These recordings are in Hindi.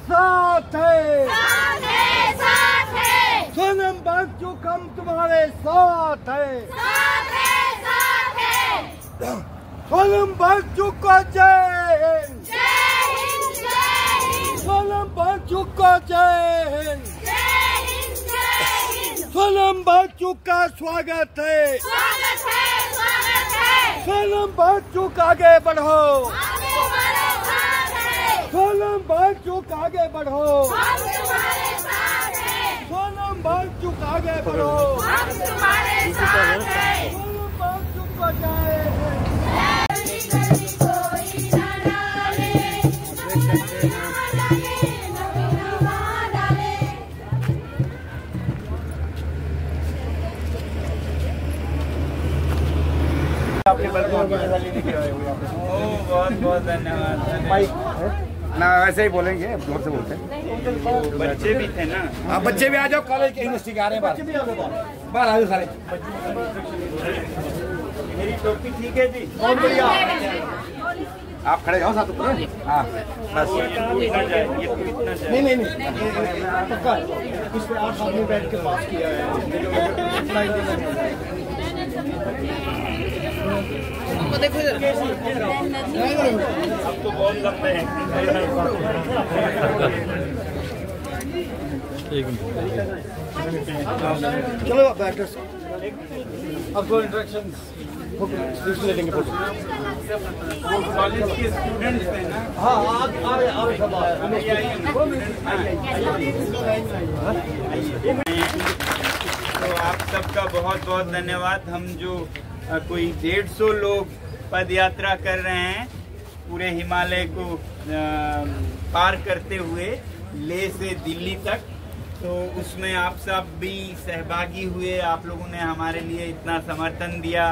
साथ है, साथ है। सोनम बाजू हम तुम्हारे साथ है, साथ है। सोनम बाजू को जय हिंद, जय हिंद, जय हिंद। सोनम बाजू को जय हिंद, जय हिंद, जय हिंद। सोनम बाजू का स्वागत है, स्वागत है, स्वागत है। सोनम बाजू आगे बढ़ो, हम तुम्हारे साथ हैं। सोनम बाजू आगे बढ़ो, हम तुम्हारे साथ हैं। सोनम बाजू आगे बढ़ो, हम तुम्हारे साथ हैं। सोनम बाजू को जय हिंद। कोई ना डाले, आपके बहुत बहुत धन्यवाद। ना वैसे ही बोलेंगे, जोर से बोलते हैं। बच्चे भी थे ना? हाँ, बच्चे भी आ जाओ, कॉलेज के यूनिवर्सिटी के आ रहे हैं बाहर आ जाओ सारे। मेरी टोपी ठीक है जी? बहुत बढ़िया। आप खड़े जाओ साथ ऊपर। हाँ बस नहीं नहीं पक्का इस पे 8 आदमी बैठ के पास किया है। देखो अब तो बहुत लंबे हैं। चलो बैठो, अब दो इंटरेक्शन लेंगे फोटो। कॉलेज के स्टूडेंट्स हैं ना? हाँ आ रहे सब तो आप सबका बहुत बहुत धन्यवाद। हम जो कोई 150 लोग पद यात्रा कर रहे हैं पूरे हिमालय को पार करते हुए लेह से दिल्ली तक, तो उसमें आप सब भी सहभागी हुए। आप लोगों ने हमारे लिए इतना समर्थन दिया।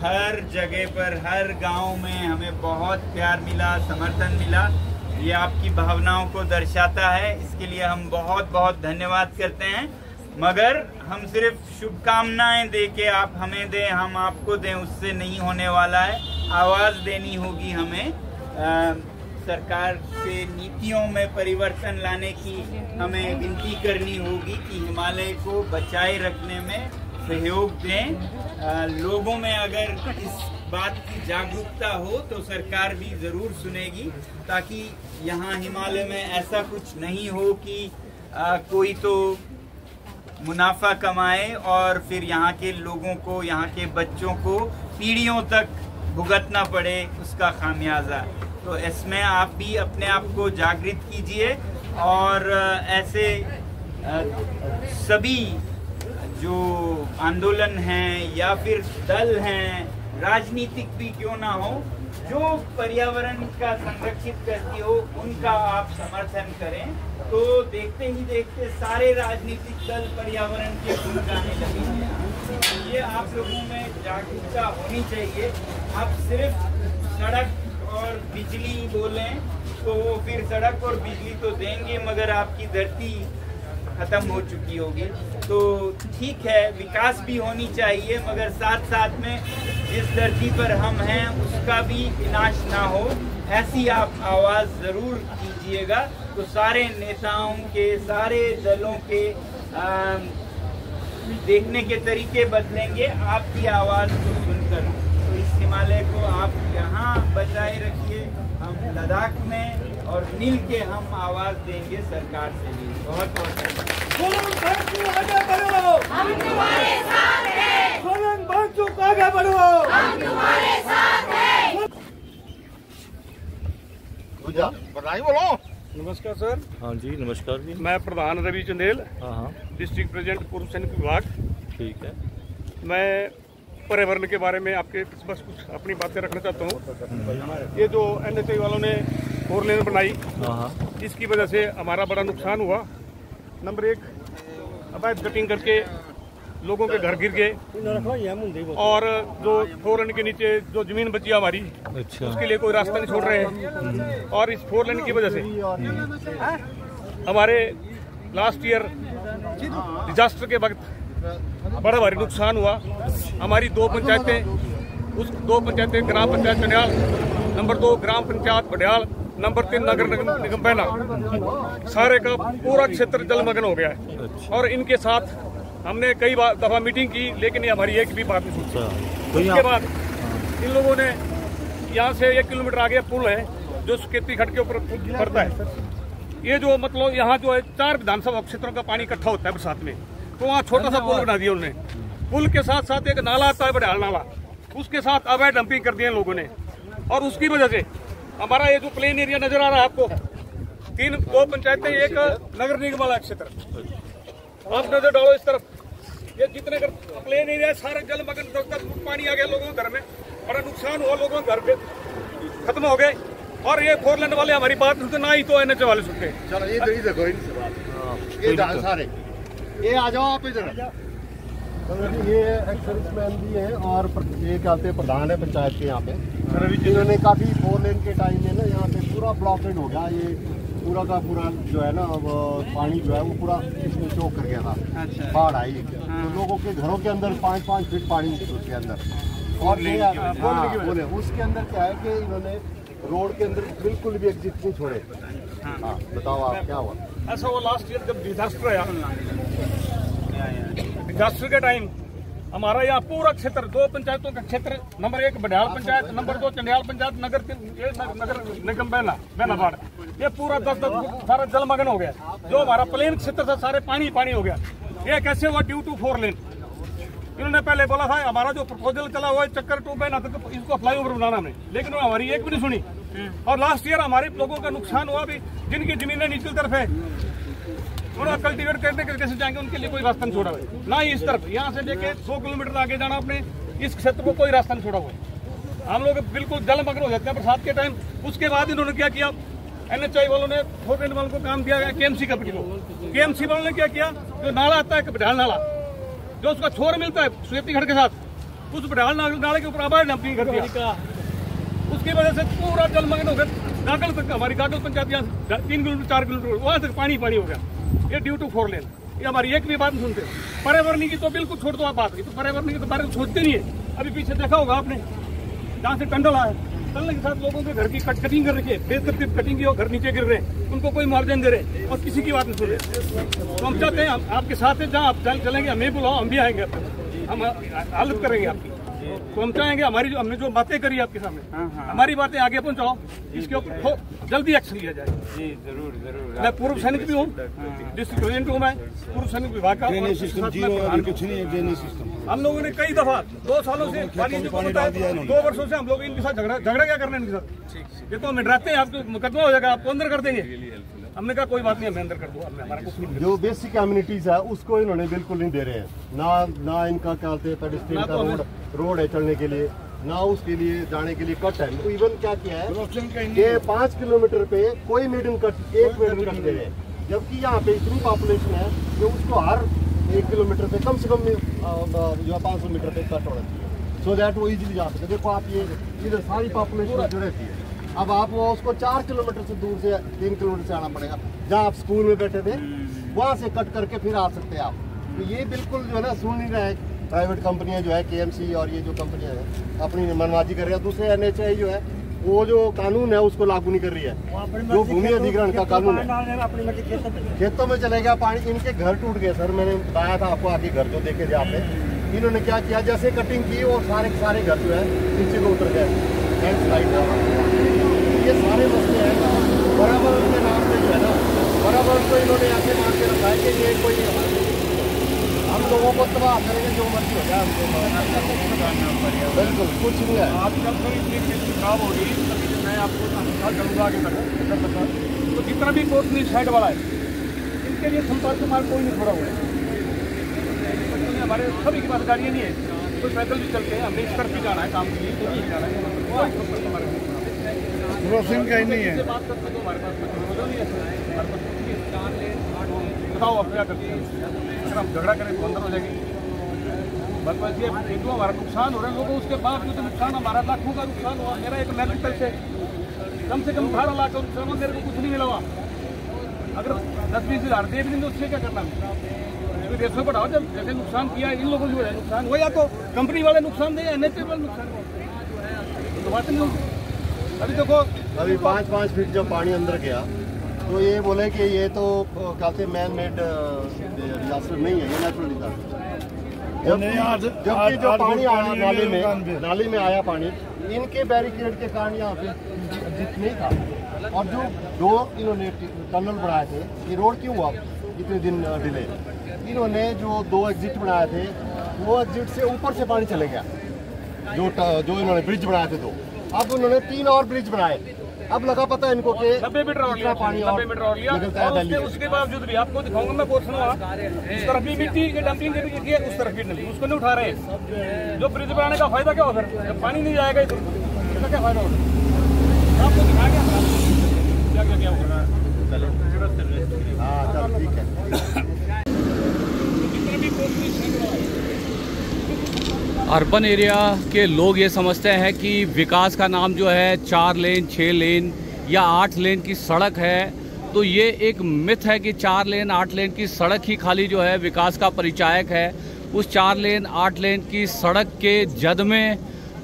हर जगह पर, हर गांव में हमें बहुत प्यार मिला, समर्थन मिला। ये आपकी भावनाओं को दर्शाता है, इसके लिए हम बहुत बहुत धन्यवाद करते हैं। मगर हम सिर्फ शुभकामनाएं दे के आप हमें दें, हम आपको दें, उससे नहीं होने वाला है। आवाज़ देनी होगी हमें, सरकार से नीतियों में परिवर्तन लाने की हमें विनती करनी होगी कि हिमालय को बचाए रखने में सहयोग दें। लोगों में अगर इस बात की जागरूकता हो तो सरकार भी ज़रूर सुनेगी, ताकि यहाँ हिमालय में ऐसा कुछ नहीं हो कि कोई तो मुनाफा कमाए और फिर यहाँ के लोगों को, यहाँ के बच्चों को पीढ़ियों तक भुगतना पड़े उसका खामियाजा। तो इसमें आप भी अपने आप को जागृत कीजिए और ऐसे सभी जो आंदोलन हैं या फिर दल हैं, राजनीतिक भी क्यों ना हो, जो पर्यावरण का संरक्षित करती हो उनका आप समर्थन करें। तो देखते ही देखते सारे राजनीतिक दल पर्यावरण के गुण गाने लगेंगे। ये आप लोगों में जागरूकता होनी चाहिए। आप सिर्फ सड़क और बिजली बोलें तो वो फिर सड़क और बिजली तो देंगे, मगर आपकी धरती खत्म हो चुकी होगी। तो ठीक है, विकास भी होनी चाहिए, मगर साथ साथ में जिस धरती पर हम हैं उसका भी विनाश ना हो, ऐसी आप आवाज़ ज़रूर कीजिएगा। तो सारे नेताओं के, सारे दलों के देखने के तरीके बदलेंगे आपकी आवाज़ को सुनकर। तो इस हिमालय को आप यहाँ बचाए रखिए, हम लद्दाख में और मिल के हम आवाज़ देंगे सरकार से भी। बहुत बहुत आगे बढ़ो, हम तुम्हारे साथ हैं। सोनम बाजू आगे बढ़ो, हम तुम्हारे साथ हैं। बताइए, बोलो। नमस्कार सर। हाँ जी नमस्कार जी। मैं प्रधान रवि चंदेल, हाँ डिस्ट्रिक्ट प्रेसिडेंट पूर्व सैनिक विभाग। ठीक है। मैं पर्यावरण के बारे में आपके बस कुछ अपनी बातें रखना चाहता हूँ। ये जो NHAI वालों ने 4 लेन बनाई, हाँ इसकी वजह से हमारा बड़ा नुकसान हुआ। नंबर 1, अवैध कटिंग करके लोगों के घर गिर गए, और जो 4 लेन के नीचे जो जमीन बची हमारी, अच्छा, उसके लिए कोई रास्ता नहीं छोड़ रहे हैं। और इस 4 लेन की वजह से हमारे लास्ट ईयर डिजास्टर के वक्त बड़ा भारी नुकसान हुआ। हमारी 2 पंचायतें, उस 2 पंचायतें ग्राम पंचायत चन्याल, नंबर 2 ग्राम पंचायत बडियाल, नंबर 3 नगर निगम बहना, सारे का पूरा क्षेत्र जलमग्न हो गया है। और इनके साथ हमने कई दफा मीटिंग की, लेकिन ये हमारी एक भी बात नहीं सुनती। उसके बाद इन लोगों ने यहाँ से 1 किलोमीटर आगे पुल है जो सुकेती खड्ड के ऊपर पड़ता है। ये जो मतलब यहाँ जो है 4 विधानसभा क्षेत्रों का पानी इकट्ठा होता है बरसात में, तो वहाँ छोटा सा पुल बना दिया उन्होंने। पुल के साथ साथ एक नाला आता है, बड़ाल नाला, उसके साथ अवैध डंपिंग कर दिया लोगों ने। और उसकी वजह से हमारा ये जो प्लेन एरिया नजर आ रहा है आपको, 2 पंचायतें, एक नगर निगम वाला क्षेत्र, आप नजर डालो इस तरफ, ये जितने प्लेन एरिया सारे जलमग्न, पानी आ गया लोगों के घर में, बड़ा नुकसान हुआ, लोगों के घर खत्म हो गए। और ये 4 लेन वाले हमारी बात सुनते ना ही तो NH वाले सुनते। चलो ये देखो ये सारे ये आ जाओ आप इधर। ये एक सर्विसमैन भी है और ये क्या कहते हैं प्रधान है पंचायत के यहाँ पे। इन्होंने काफी 4 लेन के टाइम में ना यहाँ पे पूरा ब्लॉकेड हो गया, ये पूरा का पूरा जो है ना वो पानी जो है वो पूरा इसमें चौक कर गया था। अच्छा। बाढ़ आई तो लोगों के घरों के अंदर 5-5 फीट पानी उसके अंदर। और बोले उसके अंदर क्या है कि इन्होंने रोड के अंदर बिल्कुल भी एग्जिट नहीं छोड़े। हाँ बताओ आप क्या हुआ? ऐसा वो लास्ट ईयर जब डिजास्टर आया, डिजास्टर के टाइम हमारा यहाँ पूरा क्षेत्र, 2 पंचायतों का क्षेत्र, नंबर 1 बडियाल पंचायत, नंबर 2 चंडियाल पंचायत, नगर निगम बहनाबाड़, ये पूरा 10 सारा जलमग्न हो गया। जो हमारा प्लेन क्षेत्र था सारे पानी पानी हो गया। ये कैसे हुआ? ड्यू टू 4 लेन। इन्होंने पहले बोला था हमारा जो प्रपोजल चला हुआ है चक्कर 2 बहना था, तो इसको फ्लाईओवर बनाना हमने, लेकिन हमारी एक भी नहीं सुनी। और लास्ट ईयर हमारे लोगों का नुकसान हुआ भी, जिनकी जमीनें निचली तरफ है उन्होंने कल्टीवेट करने के कैसे जाएंगे, उनके लिए कोई रास्ता नहीं छोड़ा हुआ ना ही इस तरफ, यहाँ से लेके 100 किलोमीटर आगे जाना अपने इस क्षेत्र को कोई रास्ता नहीं छोड़ा हुआ। हम लोग बिल्कुल जलमग्न हो जाते हैं बरसात के टाइम। उसके बाद इन्होंने क्या किया, NHI वालों ने 4 लेन वालों को काम दिया गया, KMC कंपनी को। KMC वालों ने क्या किया, जो नाला आता है बडियाल नाला, जो उसका छोर मिलता है सुकेती खड्ड के साथ, उस बडियाल नाले के ऊपर अवैध डंपिंग कर दिया। उसकी वजह से पूरा जलमग्न हो गया। गागल तक हमारी गागल पंचायत यहाँ 3 किलोमीटर 4 किलोमीटर वहां तक पानी पानी हो गया। ये ड्यू टू 4 लेन। ये हमारी एक भी बात नहीं सुनते। पर्यावरण की तो बिल्कुल छोड़ दो आप बात की, तो पर्यावरण के बारे में सोचते नहीं है। अभी पीछे देखा होगा आपने, जहाँ से टंडल आया, टंडल के साथ लोगों के घर की कटिंग कर रखी है, बेतरतीब कटिंग की और घर नीचे गिर रहे हैं, उनको कोई मुआवजा नहीं दे रहे और किसी की बात नहीं सुन रहे। तो हम चाहते हैं आपके साथ है, जहाँ आप चलेंगे हमें बुलाओ, हम भी आएंगे, हम हालत करेंगे आपकी। तो हम चाहेंगे हमारी जो हमने जो बातें करी आपके सामने, हमारी बातें आगे पहुंचाओ, इसके ऊपर जल्दी एक्शन लिया जाए। जी जरूर जरूर। मैं पूर्व सैनिक भी हूँ, डिस्ट्रिक्ट प्रेसिडेंट हूँ मैं पूर्व सैनिक विभाग का। कुछ नहीं है ड्रेनेज सिस्टम। हम लोगों ने कई दफा 2 सालों से पानी जो होता है 2 वर्षों से हम लोग इनके साथ झगड़ा क्या करना है इनके साथ। ये तो हमें डराते हैं, आपको मुकदमा हो जाएगा, आपको अंदर कर देंगे। हमने कहा कोई बात नहीं, हमें अंदर कर दो, हमारा कुछ नहीं। जो बेसिक कम्युनिटीज है उसको इन्होंने बिल्कुल नहीं दे रहे हैं, ना इनका क्या कहते हैं पेडेस्ट्रियन का रोड है चलने के लिए, ना उसके लिए जाने के लिए कट है। तो इवन क्या किया है कि 5 किलोमीटर पे कोई मेडन कट, 1 मेडन कट दे रहे हैं, जबकि यहाँ पे इतनी पॉपुलेशन है कि उसको हर 1 किलोमीटर पे कम से कम जो 500 मीटर पे कट होना चाहिए, सो दैट वो इजीली जा सके। देखो आप ये इधर सारी पॉपुलेशन जो रहती है, अब आप वो उसको 4 किलोमीटर से दूर से 3 किलोमीटर से आना पड़ेगा। जहाँ आप स्कूल में बैठे थे वहाँ से कट करके फिर आ सकते हैं आप। तो ये बिल्कुल जो है ना सुन नहीं रहा है। प्राइवेट कंपनियां जो है KMC और ये जो कंपनियां हैं अपनी मनमाजी कर रही है। दूसरे NHI जो है वो जो कानून है उसको लागू नहीं कर रही है, जो भूमि अधिग्रहण का कानून है। खेतों में चले गया पानी, इनके घर टूट गए सर, मैंने बताया था आपको, आके घर जो देखे थे आपने। इन्होंने क्या किया, जैसे कटिंग की और सारे घर जो है नीचे को उतर गए, लैंडस्लाइड। ये सारे मसले हैं पर्यावरण के नाम पे जो है ना, पर्यावरण को इन्होंने ऐसे मान के रखा है कि ये कोई हम लोगों को तबाह करेंगे, जो मर्जी हो जाए हमको बिल्कुल कुछ नहीं है। आप जब थोड़ी चीज खराब होगी तभी मैं आपको करूँगा आगे तक। तो जितना भी कोटनी साइड वाला है इनके लिए संपर्क मार्ग कोई नहीं छोड़ा हुआ है। हमारे सभी की बात गाड़ियाँ नहीं है, कोई पैदल भी चलते हैं, हमने इस तरफ भी जाना है काम के लिए, तो भी जाना है, क्रॉसिंग कहीं नहीं है। बात करते तो हमारे पास नहीं है। बताओ आप क्या करते हैं, अगर हम झगड़ा करें तो अंदर हो जाएंगे। बस ये जो हमारा नुकसान हो रहा है लोगों, उसके बावजूद तो नुकसान हमारा लाखों का नुकसान हुआ। मेरा एक मेडिकल से कम 18 लाख का नुकसान हुआ, मेरे को कुछ नहीं मिला हुआ। अगर 10-20 हज़ार दे भी तो उससे क्या करना है, रेशो बढ़ाओ। जब जैसे नुकसान किया इन लोगों को नुकसान हुआ, या तो कंपनी वाले नुकसान दें या NHI वाले नुकसान हो, तो बात नहीं होगी। अभी देखो अभी 5-5 फीट जब पानी अंदर गया तो ये बोले कि ये तो काफी मैन मेड डिजास्टर नहीं है, ये नेचुरल डिजास्टर। जबकि जो पानी आया नाली में आया पानी, इनके बैरिकेड के कारण यहाँ पे नहीं था। और जो 2 इन्होंने टनल बनाए थे, ये रोड क्यों हुआ इतने दिन डिले? इन्होंने जो 2 एग्जिट बनाए थे, वो एग्जिट से ऊपर से पानी चले गया। जो इन्होंने ब्रिज बनाए थे 2, अब उन्होंने 3 और ब्रिज बनाए। अब लगा पता इनको कि 90 मीटर और लिया, पानी 90 मीटर और लिया। और उसके बावजूद भी आपको दिखाऊंगा मैं, पोर्शन इस तरफ भी मिट्टी की डंपिंग की है, उस तरफ भी नहीं, उसको नहीं उठा रहे। जो ब्रिज बनाने का फायदा क्या होगा? जब पानी नहीं जाएगा इधर, इसका क्या फायदा होगा? आपको दिखाएंगे क्या होगा। हाँ चलो ठीक है। अर्बन एरिया के लोग ये समझते हैं कि विकास का नाम जो है 4 लेन, 6 लेन या 8 लेन की सड़क है। तो ये एक मिथ है कि 4 लेन, 8 लेन की सड़क ही खाली जो है विकास का परिचायक है। उस 4 लेन, 8 लेन की सड़क के जद में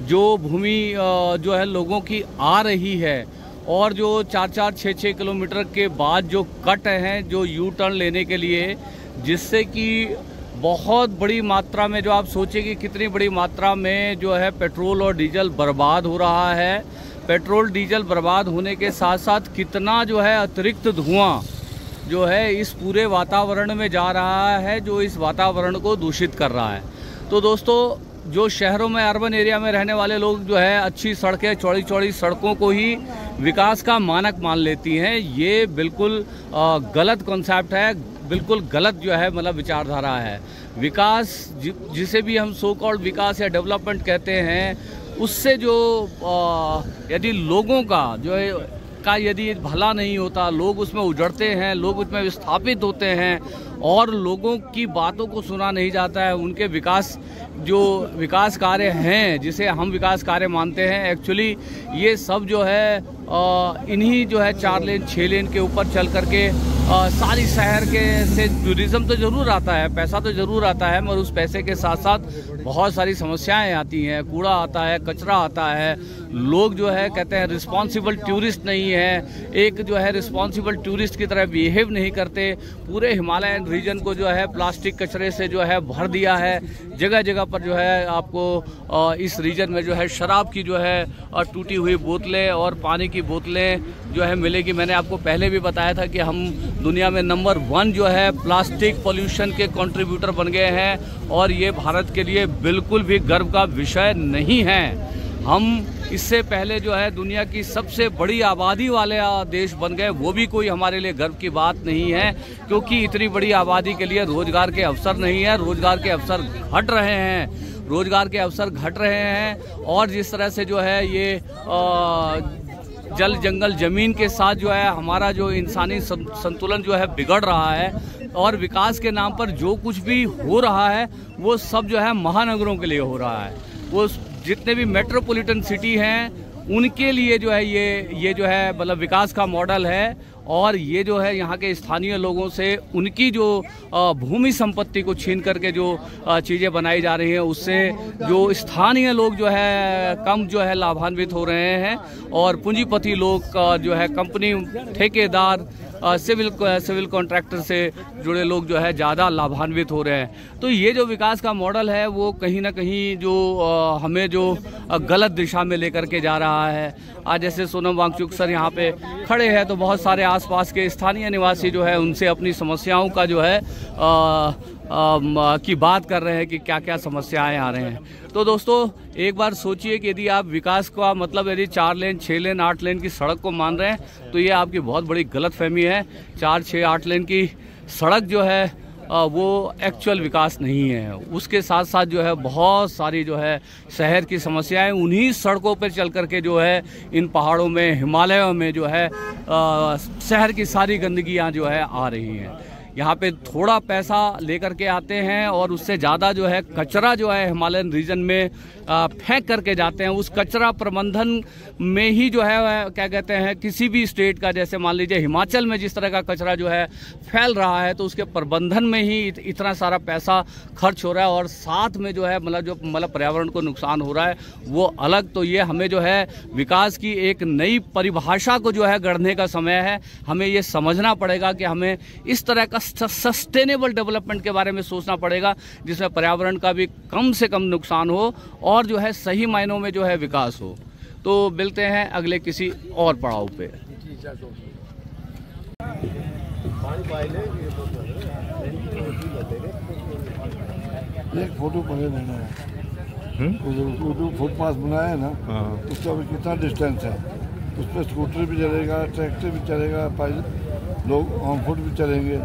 जो भूमि जो है लोगों की आ रही है, और जो 4-4, 6-6 किलोमीटर के बाद जो कट हैं जो यू टर्न लेने के लिए, जिससे कि बहुत बड़ी मात्रा में, जो आप सोचिए कि कितनी बड़ी मात्रा में जो है पेट्रोल और डीजल बर्बाद हो रहा है। पेट्रोल डीजल बर्बाद होने के साथ साथ कितना जो है अतिरिक्त धुआं जो है इस पूरे वातावरण में जा रहा है, जो इस वातावरण को दूषित कर रहा है। तो दोस्तों, जो शहरों में, अर्बन एरिया में रहने वाले लोग जो है अच्छी सड़कें, चौड़ी चौड़ी सड़कों को ही विकास का मानक मान लेती हैं। ये बिल्कुल गलत कॉन्सेप्ट है, बिल्कुल गलत जो है मतलब विचारधारा है। विकास जिसे भी हम सो कॉल्ड विकास या डेवलपमेंट कहते हैं, उससे जो यदि लोगों का जो है यदि भला नहीं होता, लोग उसमें उजड़ते हैं, लोग उसमें विस्थापित होते हैं और लोगों की बातों को सुना नहीं जाता है, उनके जो विकास कार्य हैं, जिसे हम विकास कार्य मानते हैं, एक्चुअली ये सब जो है इन्हीं जो है 4 लेन, 6 लेन के ऊपर चल करके सारी शहर के से टूरिज्म तो ज़रूर आता है, पैसा तो ज़रूर आता है, मगर उस पैसे के साथ साथ बहुत सारी समस्याएं आती हैं। कूड़ा आता है, कचरा आता है, लोग जो है कहते हैं रिस्पॉन्सिबल टूरिस्ट नहीं है, एक जो है रिस्पॉन्सिबल टूरिस्ट की तरह बिहेव नहीं करते। पूरे हिमालयन रीजन को जो है प्लास्टिक कचरे से जो है भर दिया है। जगह जगह पर जो है आपको इस रीजन में जो है शराब की जो है टूटी हुई बोतलें और पानी की बोतलें जो है मिलेगी। मैंने आपको पहले भी बताया था कि हम दुनिया में नंबर 1 जो है प्लास्टिक पोल्यूशन के कंट्रीब्यूटर बन गए हैं, और ये भारत के लिए बिल्कुल भी गर्व का विषय नहीं है। हम इससे पहले जो है दुनिया की सबसे बड़ी आबादी वाले देश बन गए, वो भी कोई हमारे लिए गर्व की बात नहीं है, क्योंकि इतनी बड़ी आबादी के लिए रोजगार के अवसर नहीं है, रोजगार के अवसर घट रहे हैं, रोजगार के अवसर घट रहे हैं। और जिस तरह से जो है ये जल, जंगल, जमीन के साथ जो है हमारा जो इंसानी संतुलन जो है बिगड़ रहा है, और विकास के नाम पर जो कुछ भी हो रहा है वो सब जो है महानगरों के लिए हो रहा है। वो जितने भी मेट्रोपॉलिटन सिटी हैं उनके लिए जो है ये जो है मतलब विकास का मॉडल है, और ये जो है यहाँ के स्थानीय लोगों से उनकी जो भूमि संपत्ति को छीन करके जो चीज़ें बनाई जा रही हैं, उससे जो स्थानीय लोग जो है कम जो है लाभान्वित हो रहे हैं, और पूंजीपति लोग जो है कंपनी, ठेकेदार, सिविल कॉन्ट्रैक्टर से जुड़े लोग जो है ज़्यादा लाभान्वित हो रहे हैं। तो ये जो विकास का मॉडल है वो कहीं ना कहीं जो हमें जो गलत दिशा में लेकर के जा रहा है। आज जैसे सोनम वांगचुक सर यहाँ पे खड़े हैं, तो बहुत सारे आसपास के स्थानीय निवासी जो है उनसे अपनी समस्याओं का जो है की बात कर रहे हैं कि क्या क्या समस्याएं आ रहे हैं। तो दोस्तों, एक बार सोचिए कि यदि आप विकास का मतलब यदि 4 लेन, 6 लेन, 8 लेन की सड़क को मान रहे हैं, तो ये आपकी बहुत बड़ी गलतफहमी है। 4, 6, 8 लेन की सड़क जो है वो एक्चुअल विकास नहीं है। उसके साथ साथ जो है बहुत सारी जो है शहर की समस्याएं उन्हीं सड़कों पर चल करके जो है इन पहाड़ों में, हिमालयों में जो है शहर की सारी गंदगियां जो है आ रही हैं। यहाँ पे थोड़ा पैसा लेकर के आते हैं और उससे ज़्यादा जो है कचरा जो है हिमालयन रीजन में फेंक करके जाते हैं। उस कचरा प्रबंधन में ही जो है क्या कहते हैं, किसी भी स्टेट का, जैसे मान लीजिए हिमाचल में जिस तरह का कचरा जो है फैल रहा है, तो उसके प्रबंधन में ही इतना सारा पैसा खर्च हो रहा है और साथ में जो है मतलब पर्यावरण को नुकसान हो रहा है वो अलग। तो ये हमें जो है विकास की एक नई परिभाषा को जो है गढ़ने का समय है। हमें ये समझना पड़ेगा कि हमें इस तरह का सस्टेनेबल डेवलपमेंट के बारे में सोचना पड़ेगा जिसमें पर्यावरण का भी कम से कम नुकसान हो और जो है सही मायनों में जो है विकास हो। तो मिलते हैं अगले किसी और पड़ाव पे। एक फोटो पहले लेना है, जो फुटपाथ बनाया है ना, उसका भी कितना डिस्टेंस है, उस पर स्कूटर भी चलेगा, ट्रैक्टर भी चलेगा, लोग ऑन फुट भी चलेंगे।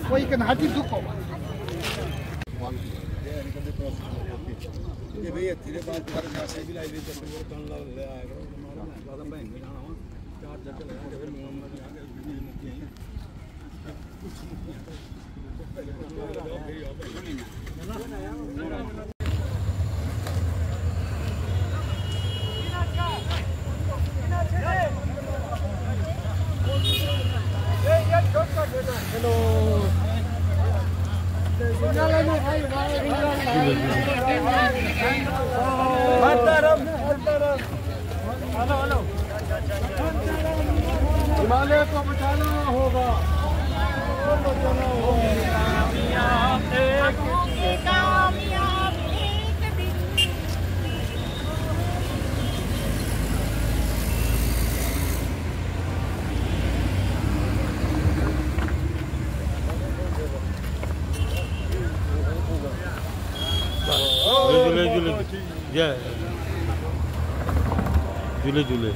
कोई के नाटी दुखो ये भैया तेरे पास पर से भी लाई दे तो टन ले आएगा ज्यादा बैंक में जाना हो चार जगह लगा के फिर मोहम्मद आगे हिमालय को बचाना होगा। झूले झूले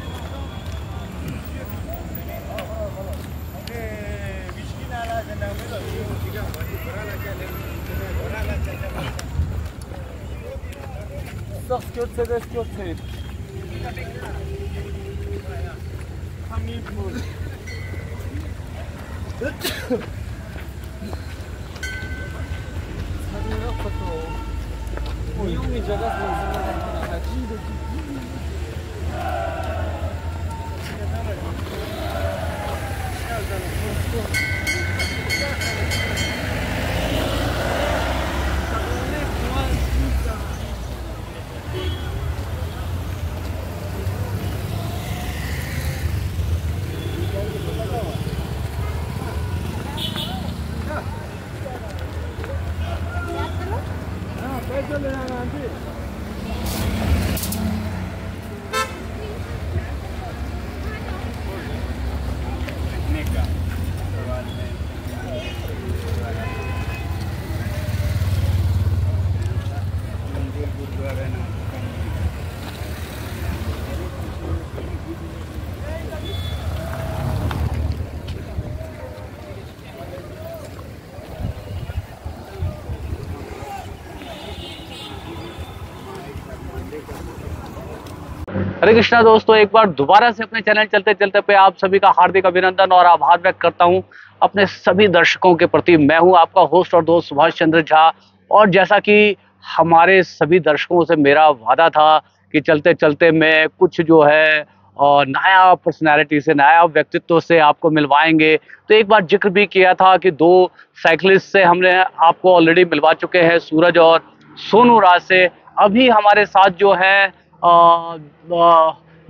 हरे कृष्णा दोस्तों, एक बार दोबारा से अपने चैनल चलते चलते पे आप सभी का हार्दिक अभिनंदन और आभार व्यक्त करता हूं अपने सभी दर्शकों के प्रति। मैं हूं आपका होस्ट और दोस्त सुभाष चंद्र झा, और जैसा कि हमारे सभी दर्शकों से मेरा वादा था कि चलते चलते मैं कुछ जो है नया पर्सनैलिटी से, नया व्यक्तित्व से आपको मिलवाएंगे। तो एक बार जिक्र भी किया था कि 2 साइकिलिस्ट से हमने आपको ऑलरेडी मिलवा चुके हैं, सूरज और सोनू राज से। अभी हमारे साथ जो है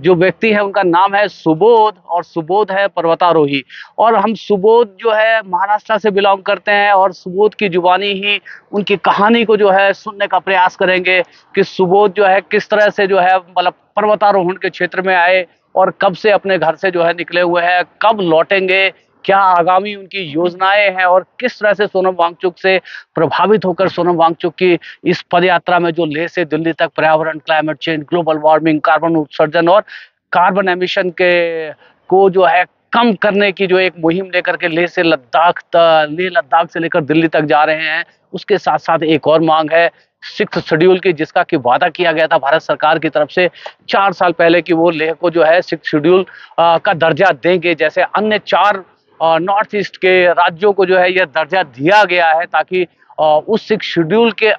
जो व्यक्ति है उनका नाम है सुबोध, और सुबोध है पर्वतारोही। और हम सुबोध जो है महाराष्ट्र से बिलोंग करते हैं, और सुबोध की जुबानी ही उनकी कहानी को जो है सुनने का प्रयास करेंगे कि सुबोध जो है किस तरह से जो है मतलब पर्वतारोहण के क्षेत्र में आए और कब से अपने घर से जो है निकले हुए हैं, कब लौटेंगे, क्या आगामी उनकी योजनाएं हैं और किस तरह से सोनम वांगचुक से प्रभावित होकर सोनम वांगचुक की इस पदयात्रा में जो लेह से दिल्ली तक पर्यावरण, climate change, global warming, carbon उत्सर्जन और कार्बन एमिशन के को जो है कम करने की जो एक मुहिम लेकर के लेह लद्दाख से लेकर दिल्ली तक जा रहे हैं। उसके साथ साथ एक और मांग है 6th शेड्यूल की, जिसका कि वादा किया गया था भारत सरकार की तरफ से 4 साल पहले कि वो लेह को जो है 6th शेड्यूल का दर्जा देंगे, जैसे अन्य 4 नॉर्थ ईस्ट के राज्यों को जो है यह दर्जा दिया गया है, ताकि उस 6th शेड्यूल के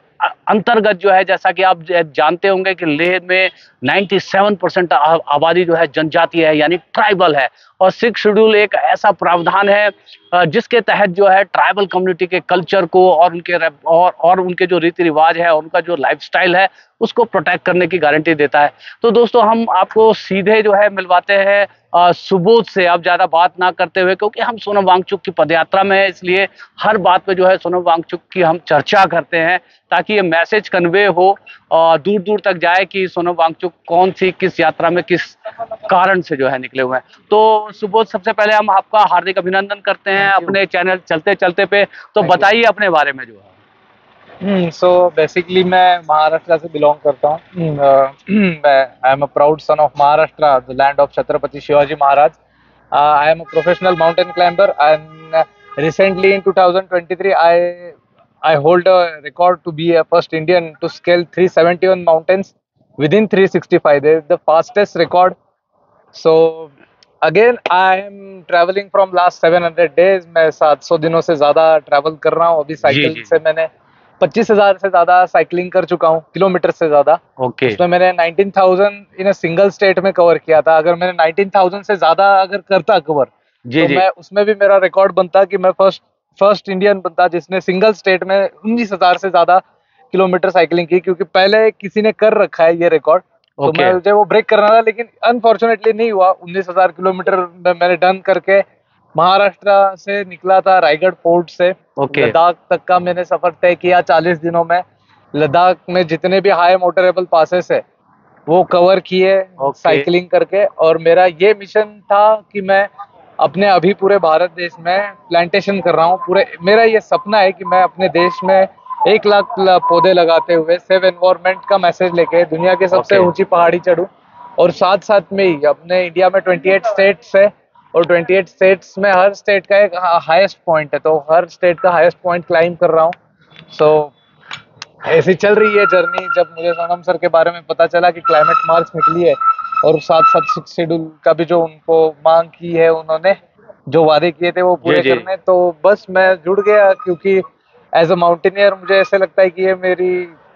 अंतर्गत जो है, जैसा कि आप जानते होंगे कि लेह में 97% आबादी जो है जनजातीय है, यानी ट्राइबल है। और 6th शेड्यूल एक ऐसा प्रावधान है जिसके तहत जो है ट्राइबल कम्युनिटी के कल्चर को और उनके जो रीति रिवाज है और उनका जो लाइफस्टाइल है उसको प्रोटेक्ट करने की गारंटी देता है। तो दोस्तों, हम आपको सीधे जो है मिलवाते हैं सुबोध से, अब ज्यादा बात ना करते हुए, क्योंकि हम सोनम वांगचुक की पदयात्रा में है, इसलिए हर बात पे जो है सोनम वांगचुक की हम चर्चा करते हैं ताकि ये मैसेज कन्वे हो और दूर दूर तक जाए कि सोनम वांगचुक कौन सी किस यात्रा में किस कारण से जो है निकले हुए हैं। तो सुबोध, सबसे पहले हम आपका हार्दिक अभिनंदन करते हैं अपने चैनल चलते चलते पे, तो बताइए अपने बारे में जो है। सो बेसिकली मैं महाराष्ट्र से बिलोंग करता हूँ। I am a proud son of Maharashtra, the land of Chhatrapati Shivaji Maharaj. I am a professional mountain climber and recently in 2023 I hold a record to be a first Indian to scale 371 mountains within 365 days, the fastest record. So again I am traveling from last 700 days. मैं 700 दिनों से ज्यादा ट्रैवल कर रहा हूँ। अभी साइकिल से मैंने 25,000 से ज्यादा साइकिलिंग कर चुका हूँ, किलोमीटर से ज्यादा। उसमें मैंने 19,000 इन सिंगल स्टेट में कवर किया था। अगर मैंने 19,000 से ज्यादा अगर करता कवर तो मैं उसमें भी मेरा रिकॉर्ड बनता कि मैं फर्स्ट इंडियन बनता जिसने सिंगल स्टेट में 19,000 से ज्यादा किलोमीटर साइकिलिंग की, क्योंकि पहले किसी ने कर रखा है ये रिकॉर्ड। तो मैं मुझे वो ब्रेक करना था, लेकिन अनफॉर्चुनेटली नहीं हुआ। 19,000 किलोमीटर मैंने डन करके महाराष्ट्र से निकला था, रायगढ़ फोर्ट से लद्दाख तक का मैंने सफर तय किया 40 दिनों में। लद्दाख में जितने भी हाई मोटरेबल पासेस है वो कवर किए साइकिलिंग करके। और मेरा ये मिशन था कि मैं अपने अभी पूरे भारत देश में प्लांटेशन कर रहा हूँ। पूरे मेरा ये सपना है कि मैं अपने देश में 1 लाख पौधे लगाते हुए सेव एनवायरनमेंट का मैसेज लेके दुनिया के सबसे ऊंची पहाड़ी चढ़ूं। और साथ साथ में ही अपने इंडिया में 28 स्टेट्स है और 28 स्टेट्स में हर स्टेट का एक हाईएस्ट पॉइंट है, तो हर स्टेट का हाईएस्ट पॉइंट क्लाइम कर रहा हूँ। सो ऐसी चल रही है जर्नी। जब मुझे सोनम सर के बारे में पता चला कि क्लाइमेट मार्च निकली है और साथ साथ 6th शेड्यूल का भी जो उनको मांग की है, उन्होंने जो वादे किए थे वो पूरे करने, तो बस मैं जुड़ गया। क्योंकि एज अ माउंटेनियर मुझे ऐसे लगता है कि ये मेरी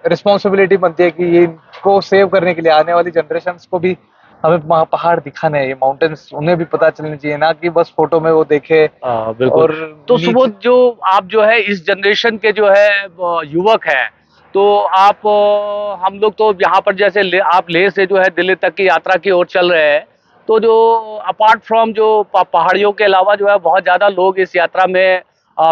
रिस्पॉन्सिबिलिटी बनती है कि ये इनको सेव करने के लिए आने वाली जनरेशंस को भी हमें पहाड़ दिखाने हैं, ये माउंटेन्स उन्हें भी पता चलनी चाहिए, ना कि बस फोटो में वो देखे। और तो सुबोध, जो आप जो है इस जनरेशन के जो है युवक है, तो आप हम लोग तो यहाँ पर जैसे आप लेह से जो है दिल्ली तक की यात्रा की ओर चल रहे हैं, तो जो अपार्ट फ्रॉम जो पहाड़ियों के अलावा जो है बहुत ज्यादा लोग इस यात्रा में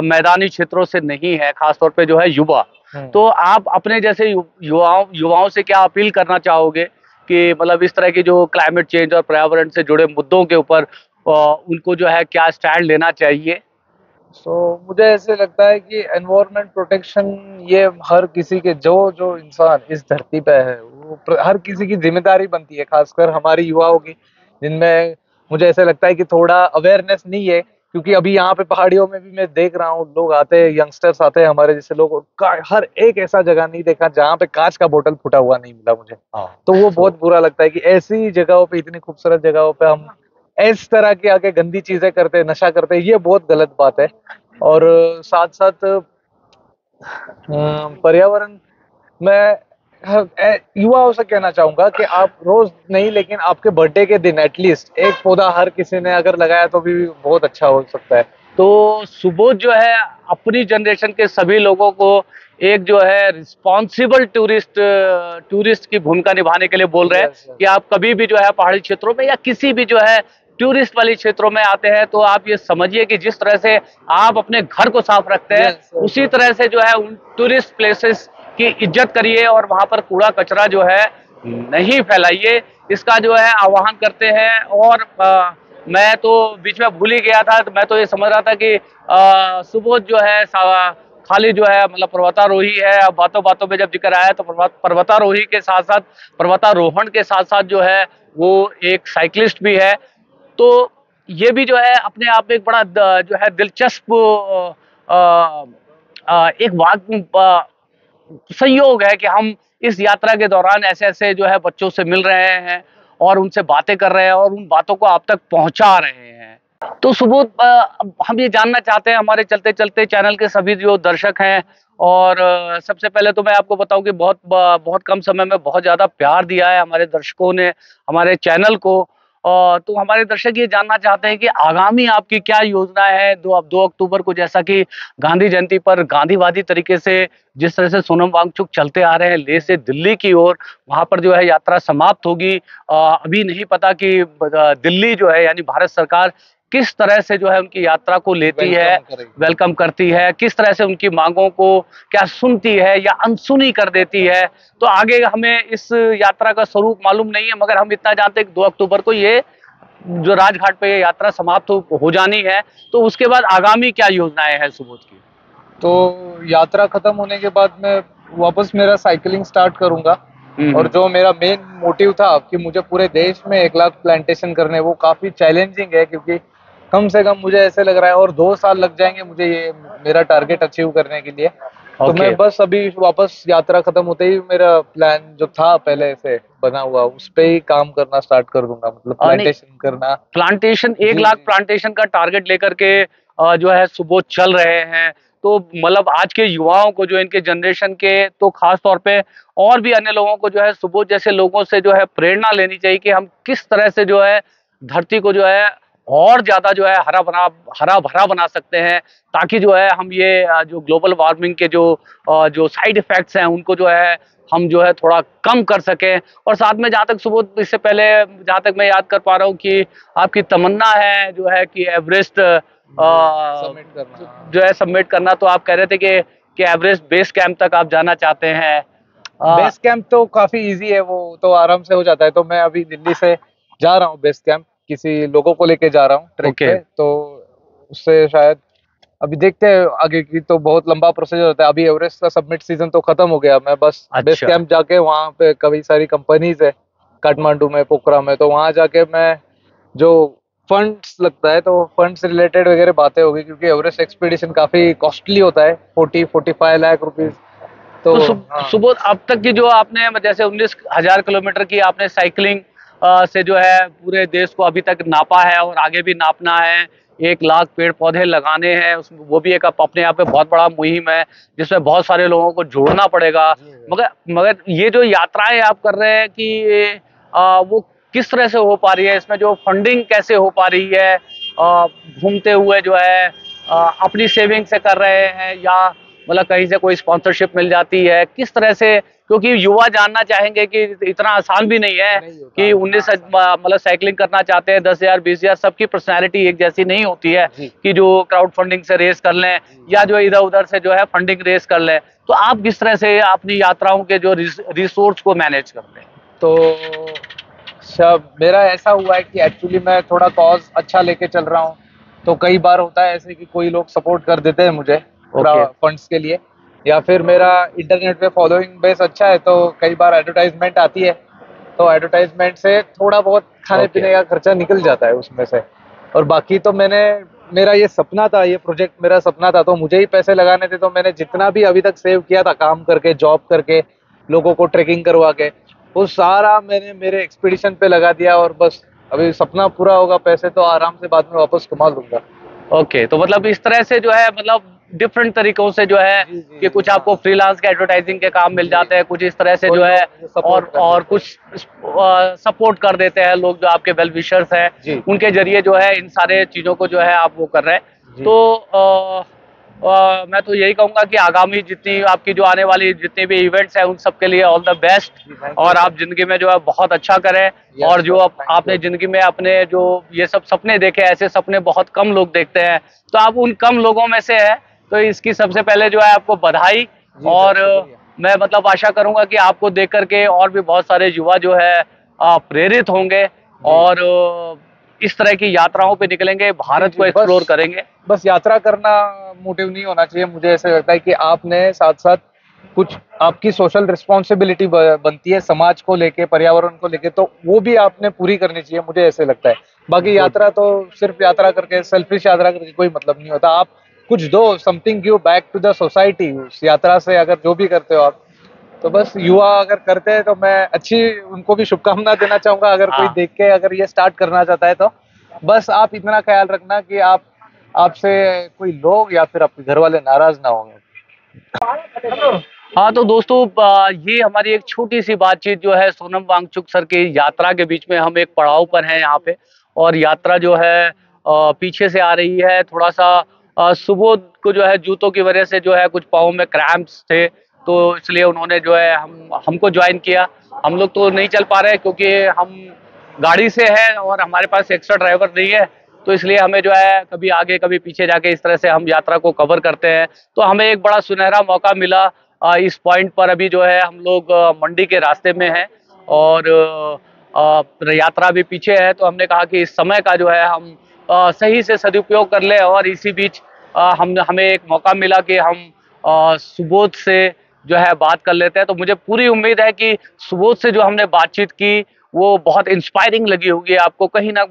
मैदानी क्षेत्रों से नहीं है, खासतौर पे जो है युवा। तो आप अपने जैसे युवाओं से क्या अपील करना चाहोगे कि मतलब इस तरह की जो क्लाइमेट चेंज और पर्यावरण से जुड़े मुद्दों के ऊपर उनको जो है क्या स्टैंड लेना चाहिए? मुझे ऐसे लगता है कि एनवायरनमेंट प्रोटेक्शन ये हर किसी के जो इंसान इस धरती पे है वो हर किसी की जिम्मेदारी बनती है, खासकर हमारी युवाओं की, जिनमें मुझे ऐसे लगता है कि थोड़ा अवेयरनेस नहीं है। क्योंकि अभी यहाँ पे पहाड़ियों में भी मैं देख रहा हूँ, लोग आते हैं, यंगस्टर्स आते हैं हमारे जैसे लोग, हर एक ऐसा जगह नहीं देखा जहाँ पे कांच का बोतल फूटा हुआ नहीं मिला मुझे। तो वो बहुत बुरा लगता है कि ऐसी जगहों पे, इतनी खूबसूरत जगहों पे हम इस तरह की आके गंदी चीजें करते, नशा करते, ये बहुत गलत बात है। और साथ साथ पर्यावरण में युवाओं से कहना चाहूंगा कि आप रोज नहीं, लेकिन आपके बर्थडे के दिन एटलीस्ट एक पौधा हर किसी ने अगर लगाया तो भी बहुत अच्छा हो सकता है। तो सुबोध जो है अपनी जनरेशन के सभी लोगों को एक जो है रिस्पॉन्सिबल टूरिस्ट की भूमिका निभाने के लिए बोल रहे हैं कि आप कभी भी जो है पहाड़ी क्षेत्रों में या किसी भी जो है टूरिस्ट वाली क्षेत्रों में आते हैं तो आप ये समझिए कि जिस तरह से आप अपने घर को साफ रखते हैं उसी तरह से जो है उन टूरिस्ट प्लेसेस की इज्जत करिए और वहां पर कूड़ा कचरा जो है नहीं फैलाइए, इसका जो है आह्वान करते हैं। और मैं तो बीच में भूल ही गया था। तो मैं तो ये समझ रहा था कि सुबोध जो है खाली जो है मतलब पर्वतारोही है। अब बातों बातों में जब जिक्र आया तो पर्वतारोही के साथ साथ पर्वतारोहण के साथ साथ जो है वो एक साइकिलिस्ट भी है। तो ये भी जो है अपने आप में एक बड़ा जो है दिलचस्प एक संयोग है कि हम इस यात्रा के दौरान ऐसे ऐसे जो है बच्चों से मिल रहे हैं और उनसे बातें कर रहे हैं और उन बातों को आप तक पहुंचा रहे हैं। तो सुबोध, हम ये जानना चाहते हैं हमारे चलते चलते चैनल के सभी जो दर्शक हैं, और सबसे पहले तो मैं आपको बताऊं कि बहुत कम समय में बहुत ज़्यादा प्यार दिया है हमारे दर्शकों ने हमारे चैनल को। तो हमारे दर्शक ये जानना चाहते हैं कि आगामी आपकी क्या योजना है 2 अक्टूबर को, जैसा कि गांधी जयंती पर गांधीवादी तरीके से जिस तरह से सोनम वांगचुक चलते आ रहे हैं लेह से दिल्ली की ओर, वहां पर जो है यात्रा समाप्त होगी। अभी नहीं पता कि दिल्ली जो है यानी भारत सरकार किस तरह से जो है उनकी यात्रा को लेती है, वेलकम करती है, किस तरह से उनकी मांगों को क्या सुनती है या अनसुनी कर देती है। तो आगे हमें इस यात्रा का स्वरूप मालूम नहीं है, मगर हम इतना जानते हैं कि 2 अक्टूबर को ये जो राजघाट पे ये यात्रा समाप्त हो जानी है। तो उसके बाद आगामी क्या योजनाएं हैं सुबोध की? तो यात्रा खत्म होने के बाद मैं वापस मेरा साइकिलिंग स्टार्ट करूंगा। और जो मेरा मेन मोटिव था कि मुझे पूरे देश में 1 लाख प्लांटेशन करने, वो काफी चैलेंजिंग है, क्योंकि कम से कम मुझे ऐसे लग रहा है और 2 साल लग जाएंगे मुझे ये मेरा टारगेट अचीव करने के लिए। तो मैं बस अभी वापस यात्रा खत्म होते ही मेरा प्लान जो था पहले से बना हुआ उस पे ही काम करना स्टार्ट कर दूंगा, मतलब प्लांटेशन करना। प्लांटेशन 1 लाख प्लांटेशन का टारगेट लेकर के जो है सुबोध चल रहे हैं। तो मतलब आज के युवाओं को, जो इनके जनरेशन के, तो खास तौर पे और भी अन्य लोगों को जो है सुबोध जैसे लोगों से जो है प्रेरणा लेनी चाहिए कि हम किस तरह से जो है धरती को जो है और ज्यादा जो है हरा भरा बना सकते हैं, ताकि जो है हम ये जो ग्लोबल वार्मिंग के जो साइड इफेक्ट्स हैं उनको जो है हम जो है थोड़ा कम कर सकें। और साथ में जहाँ तक सुबोध, इससे पहले जहाँ तक मैं याद कर पा रहा हूँ कि आपकी तमन्ना है जो है कि एवरेस्ट जो है सबमिट करना। तो आप कह रहे थे कि एवरेस्ट बेस कैंप तक आप जाना चाहते हैं। बेस कैंप तो काफी इजी है, वो तो आराम से हो जाता है। तो मैं अभी दिल्ली से जा रहा हूँ बेस कैंप, किसी लोगों को लेके जा रहा हूँ ट्रेक पे। तो उससे शायद अभी देखते हैं आगे की, तो बहुत लंबा प्रोसीजर होता है। अभी एवरेस्ट का सबमिट सीजन तो खत्म हो गया, मैं बस बेस कैंप जाके वहाँ पे कई सारी कंपनीज है काठमांडू में, पोखरा में, तो वहाँ जाके मैं जो फंड्स लगता है तो फंड्स रिलेटेड वगैरह बातें होगी, क्योंकि एवरेस्ट एक्सपीडिशन काफी कॉस्टली होता है, 40-45 लाख रुपीज। तो सुबोध, अब तक की जो आपने जैसे 19,000 किलोमीटर की आपने साइकिलिंग से जो है पूरे देश को अभी तक नापा है और आगे भी नापना है, 1 लाख पेड़ पौधे लगाने हैं, वो भी एक अपने आप में बहुत बड़ा मुहिम है जिसमें बहुत सारे लोगों को जोड़ना पड़ेगा। मगर ये जो यात्राएं आप कर रहे हैं कि वो किस तरह से हो पा रही है, इसमें जो फंडिंग कैसे हो पा रही है? घूमते हुए जो है अपनी सेविंग से कर रहे हैं या मतलब कहीं से कोई स्पॉन्सरशिप मिल जाती है, किस तरह से? क्योंकि युवा जानना चाहेंगे कि इतना आसान भी नहीं है कि 19 मतलब साइकिलिंग करना चाहते हैं, 10,000 20,000, सबकी पर्सनैलिटी एक जैसी नहीं होती है कि जो क्राउड फंडिंग से रेस कर लें या जो इधर उधर से जो है फंडिंग रेस कर लें। तो आप किस तरह से अपनी यात्राओं के जो रिसोर्स को मैनेज करते हैं? तो मेरा ऐसा हुआ है कि एक्चुअली मैं थोड़ा कॉज अच्छा लेके चल रहा हूँ, तो कई बार होता है ऐसे कि कोई लोग सपोर्ट कर देते हैं मुझे फंड्स के लिए, या फिर मेरा इंटरनेट पे फॉलोइंग बेस अच्छा है तो कई बार एडवर्टाइजमेंट आती है, तो एडवर्टाइजमेंट से थोड़ा बहुत खाने पीने का खर्चा निकल जाता है उसमें से। और बाकी तो मेरा ये सपना था, ये प्रोजेक्ट मेरा सपना था, तो मुझे ही पैसे लगाने थे। तो मैंने जितना भी अभी तक सेव किया था काम करके, जॉब करके, लोगों को ट्रेकिंग करवा के, वो सारा मैंने मेरे एक्सपीडिशन पे लगा दिया। और बस अभी सपना पूरा होगा, पैसे तो आराम से बाद में वापस कमा लूंगा। ओके, तो मतलब इस तरह से जो है मतलब डिफरेंट तरीकों से जो है कि कुछ आपको फ्रीलांस के एडवर्टाइजिंग के काम मिल जाते हैं, कुछ इस तरह से जो है और कुछ सपोर्ट कर देते हैं लोग जो आपके वेल विशर्स हैं, उनके जरिए जो है इन सारे चीजों को जो है आप वो कर रहे हैं। तो मैं तो यही कहूंगा कि आगामी जितनी आपकी जो आने वाली जितनी भी इवेंट्स हैं उन सब के लिए ऑल द बेस्ट, और आप जिंदगी में जो है बहुत अच्छा करें। और जो आपने जिंदगी में अपने जो ये सब सपने देखे, ऐसे सपने बहुत कम लोग देखते हैं, तो आप उन कम लोगों में से है। तो इसकी सबसे पहले जो है आपको बधाई, और मैं मतलब आशा करूंगा कि आपको देख करके और भी बहुत सारे युवा जो है प्रेरित होंगे और इस तरह की यात्राओं पे निकलेंगे, भारत को एक्सप्लोर करेंगे? बस यात्रा करना मोटिव नहीं होना चाहिए। मुझे ऐसा लगता है कि आपने साथ साथ कुछ आपकी सोशल रिस्पॉन्सिबिलिटी बनती है समाज को लेके, पर्यावरण को लेके, तो वो भी आपने पूरी करनी चाहिए, मुझे ऐसे लगता है। बाकी यात्रा तो सिर्फ यात्रा करके, सेल्फिश यात्रा करके कोई मतलब नहीं होता। आप कुछ दो, something give back to the society उस यात्रा से, अगर जो भी करते हो आप। तो बस युवा अगर करते हैं तो मैं अच्छी उनको भी शुभकामना देना चाहूंगा। अगर कोई देख के अगर ये स्टार्ट करना चाहता है तो बस आप इतना ख्याल रखना कि आपसे कोई लोग या फिर आपके घर वाले नाराज ना होंगे। हाँ, तो दोस्तों ये हमारी एक छोटी सी बातचीत जो है सोनम वांगचुक सर की यात्रा के बीच में। हम एक पड़ाव पर हैं यहाँ पे, और यात्रा जो है पीछे से आ रही है। थोड़ा सा सुबोध को जो है जूतों की वजह से जो है कुछ पाँव में क्रैम्प्स थे, तो इसलिए उन्होंने जो है हमको ज्वाइन किया। हम लोग तो नहीं चल पा रहे क्योंकि हम गाड़ी से हैं और हमारे पास एक्स्ट्रा ड्राइवर नहीं है, तो इसलिए हमें जो है कभी आगे कभी पीछे जाके इस तरह से हम यात्रा को कवर करते हैं। तो हमें एक बड़ा सुनहरा मौका मिला इस पॉइंट पर। अभी जो है हम लोग मंडी के रास्ते में हैं और यात्रा भी पीछे है, तो हमने कहा कि इस समय का जो है हम सही से सदुपयोग कर लें। और इसी बीच हमें एक मौका मिला कि हम सुबोध से जो है बात कर लेते हैं। तो मुझे पूरी उम्मीद है कि सुबोध से जो हमने बातचीत की वो बहुत इंस्पायरिंग लगी होगी आपको। कहीं ना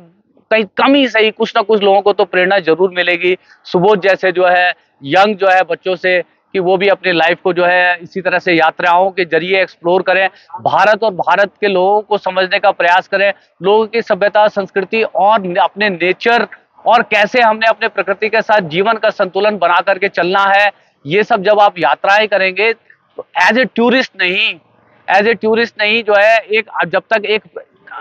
कहीं कम ही सही कुछ ना कुछ लोगों को तो प्रेरणा जरूर मिलेगी सुबोध जैसे जो है यंग जो है बच्चों से, कि वो भी अपनी लाइफ को जो है इसी तरह से यात्राओं के जरिए एक्सप्लोर करें, भारत और भारत के लोगों को समझने का प्रयास करें, लोगों की सभ्यता, संस्कृति और अपने नेचर, और कैसे हमने अपने प्रकृति के साथ जीवन का संतुलन बना करके चलना है। ये सब जब आप यात्राएं करेंगे तो एज ए टूरिस्ट नहीं जो है एक, जब तक एक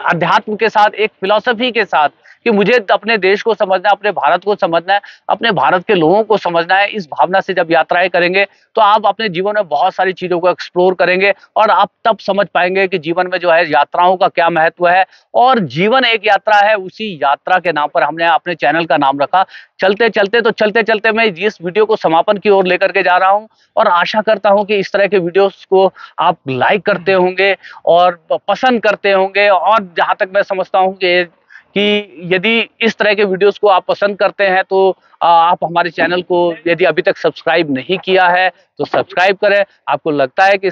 अध्यात्म के साथ, एक फिलॉसफी के साथ कि मुझे अपने देश को समझना है, अपने भारत को समझना है, अपने भारत के लोगों को समझना है, इस भावना से जब यात्राएं करेंगे तो आप अपने जीवन में बहुत सारी चीजों को एक्सप्लोर करेंगे और आप तब समझ पाएंगे कि जीवन में जो है यात्राओं का क्या महत्व है। और जीवन एक यात्रा है, उसी यात्रा के नाम पर हमने अपने चैनल का नाम रखा चलते चलते। मैं इस वीडियो को समापन की ओर लेकर के जा रहा हूं और आशा करता हूं कि इस तरह के वीडियोस को आप लाइक करते होंगे और पसंद करते होंगे। और जहां तक मैं समझता हूं कि यदि इस तरह के वीडियोस को आप पसंद करते हैं तो आप हमारे चैनल को यदि अभी तक सब्सक्राइब नहीं किया है तो सब्सक्राइब करें। आपको लगता है कि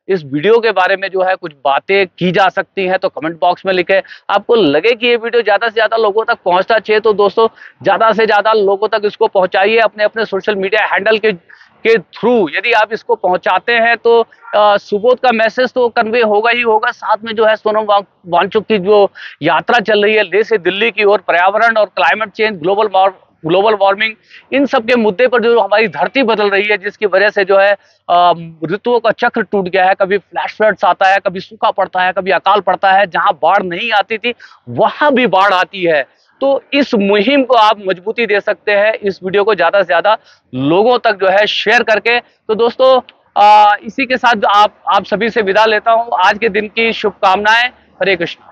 इस वीडियो के बारे में जो है कुछ बातें की जा सकती हैं तो कमेंट बॉक्स में लिखें। आपको लगे कि ये वीडियो ज़्यादा से ज़्यादा लोगों तक पहुंचना चाहिए तो दोस्तों ज़्यादा से ज़्यादा लोगों तक इसको पहुंचाइए अपने सोशल मीडिया हैंडल के थ्रू। यदि आप इसको पहुंचाते हैं तो सुबोध का मैसेज तो कन्वे होगा ही होगा, साथ में जो है सोनम वांगचुक की जो यात्रा चल रही है लेह से दिल्ली की ओर, पर्यावरण और क्लाइमेट चेंज, ग्लोबल वार्मिंग, इन सब के मुद्दे पर जो हमारी धरती बदल रही है, जिसकी वजह से जो है ऋतुओं का चक्र टूट गया है। कभी फ्लैश फ्लड्स आता है, कभी सूखा पड़ता है, कभी अकाल पड़ता है। जहां बाढ़ नहीं आती थी वहां भी बाढ़ आती है। तो इस मुहिम को आप मजबूती दे सकते हैं इस वीडियो को ज्यादा से ज्यादा लोगों तक जो है शेयर करके। तो दोस्तों इसी के साथ आप सभी से विदा लेता हूं। आज के दिन की शुभकामनाएं। हरे कृष्ण।